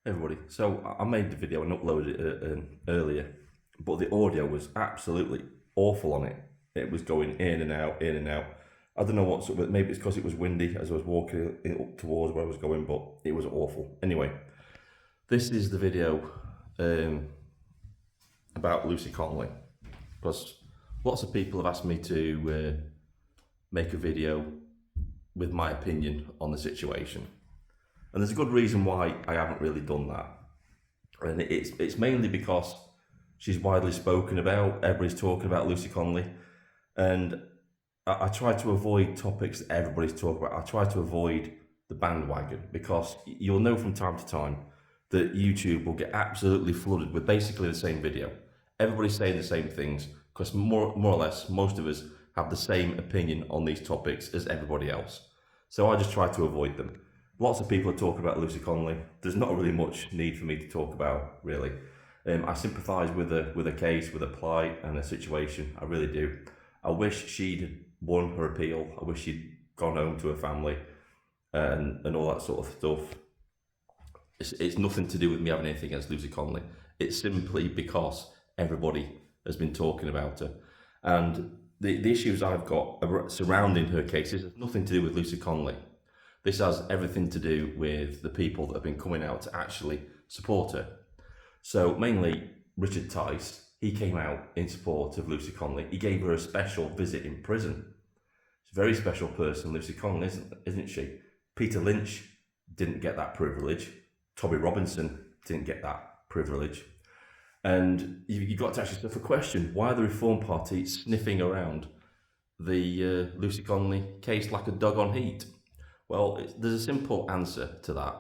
Everybody. So I made the video and uploaded it earlier, but the audio was absolutely awful on it. It was going in and out, in and out. I don't know what's up with it. Maybe it's because it was windy as I was walking up towards where I was going, but it was awful. Anyway, this is the video about Lucy Cornelly, because lots of people have asked me to make a video with my opinion on the situation. And there's a good reason why I haven't really done that. And it's mainly because she's widely spoken about, everybody's talking about Lucy Cornelly. And I try to avoid topics that everybody's talking about. I try to avoid the bandwagon, because you'll know from time to time that YouTube will get absolutely flooded with basically the same video. Everybody's saying the same things, because more or less, most of us have the same opinion on these topics as everybody else. So I just try to avoid them. Lots of people are talking about Lucy Cornelly. There's not really much need for me to talk about, really. I sympathise with her case, with her plight and her situation. I really do. I wish she'd won her appeal. I wish she'd gone home to her family and all that sort of stuff. It's nothing to do with me having anything against Lucy Cornelly. It's simply because everybody has been talking about her. And the issues I've got surrounding her cases has nothing to do with Lucy Cornelly. This has everything to do with the people that have been coming out to actually support her. So mainly Richard Tice, he came out in support of Lucy Cornelly. He gave her a special visit in prison. She's a very special person, Lucy Cornelly, isn't she? Peter Lynch didn't get that privilege. Tommy Robinson didn't get that privilege. And you've got to ask yourself a question: why are the Reform Party sniffing around the Lucy Cornelly case like a dog on heat? Well, there's a simple answer to that,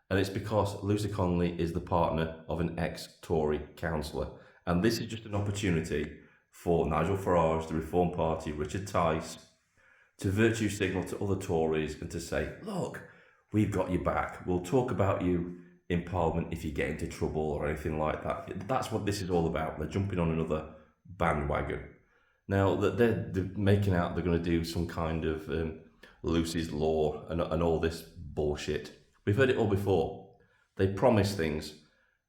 and it's because Lucy Cornelly is the partner of an ex-Tory councillor. And this is just an opportunity for Nigel Farage, the Reform Party, Richard Tice, to virtue signal to other Tories and to say, look, we've got you back. We'll talk about you in Parliament if you get into trouble or anything like that. That's what this is all about. They're jumping on another bandwagon. Now, they're making out they're going to do some kind of Lucy's Law and all this bullshit. We've heard it all before. They promise things,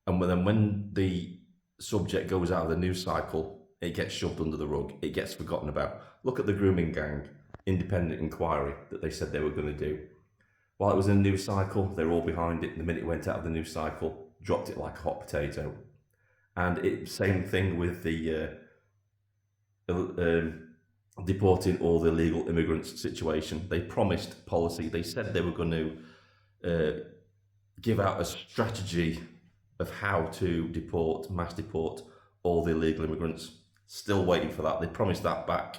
and then when the subject goes out of the news cycle, it gets shoved under the rug. It gets forgotten about. Look at the grooming gang independent inquiry that they said they were going to do. While it was in the news cycle, they were all behind it. The minute it went out of the news cycle, dropped it like a hot potato. And same thing with the deporting all the illegal immigrants situation. They promised policy. They said they were going to give out a strategy of how to mass deport all the illegal immigrants. Still waiting for that. They promised that back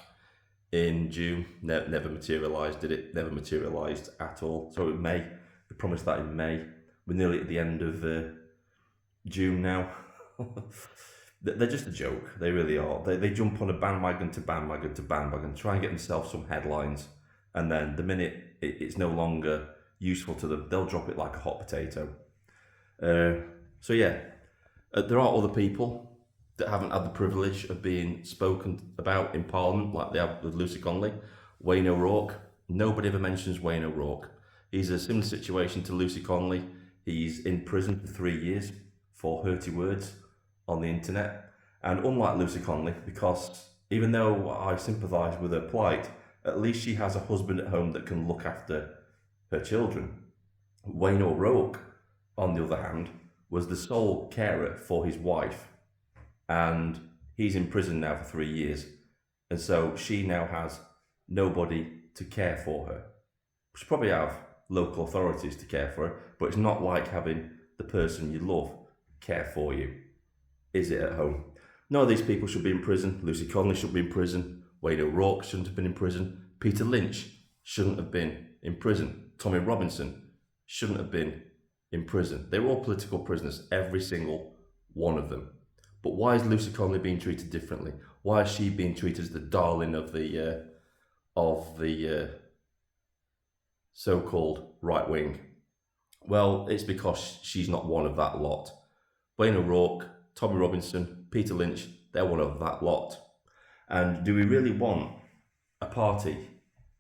in June. Never materialised, did it? Never materialised at all. So in May, they promised that in May. We're nearly at the end of June now. They're just a joke. They really are. They jump on a bandwagon to bandwagon to bandwagon, try and get themselves some headlines, and then the minute it's no longer useful to them, they'll drop it like a hot potato. So yeah, there are other people that haven't had the privilege of being spoken about in Parliament like they have with Lucy Cornelly. Wayne O'Rourke. Nobody ever mentions Wayne O'Rourke. He's a similar situation to Lucy Cornelly. He's in prison for 3 years for hurty words on the internet. And unlike Lucy Cornelly, because even though I sympathise with her plight, at least she has a husband at home that can look after her children. Wayne O'Rourke, on the other hand, was the sole carer for his wife, and he's in prison now for 3 years, and so she now has nobody to care for her. She probably have local authorities to care for her, but it's not like having the person you love care for you, is it, at home? None of these people should be in prison. Lucy Cornelly should be in prison. Wayne O'Rourke shouldn't have been in prison. Peter Lynch shouldn't have been in prison. Tommy Robinson shouldn't have been in prison. They were all political prisoners, every single one of them. But why is Lucy Cornelly being treated differently? Why is she being treated as the darling of the so-called right wing? Well, it's because she's not one of that lot. Wayne O'Rourke, Tommy Robinson, Peter Lynch, they're one of that lot. And do we really want a party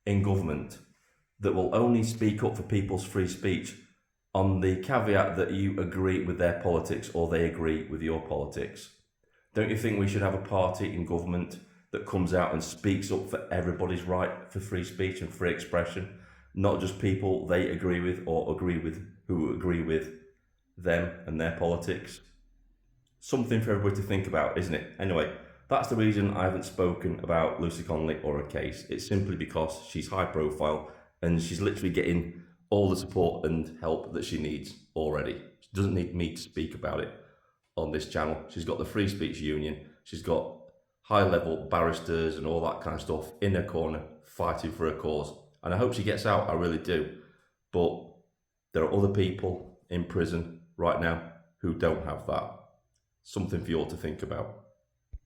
in government that will only speak up for people's free speech on the caveat that you agree with their politics or they agree with your politics. Don't you think we should have a party in government that comes out and speaks up for everybody's right for free speech and free expression, not just people they agree with or agree with who agree with them and their politics? Something for everybody to think about, isn't it? Anyway, that's the reason I haven't spoken about Lucy Cornelly or her case. It's simply because she's high profile and she's literally getting all the support and help that she needs already. She doesn't need me to speak about it on this channel. She's got the Free Speech Union. She's got high-level barristers and all that kind of stuff in her corner fighting for her cause. And I hope she gets out, I really do. But there are other people in prison right now who don't have that. Something for you all to think about.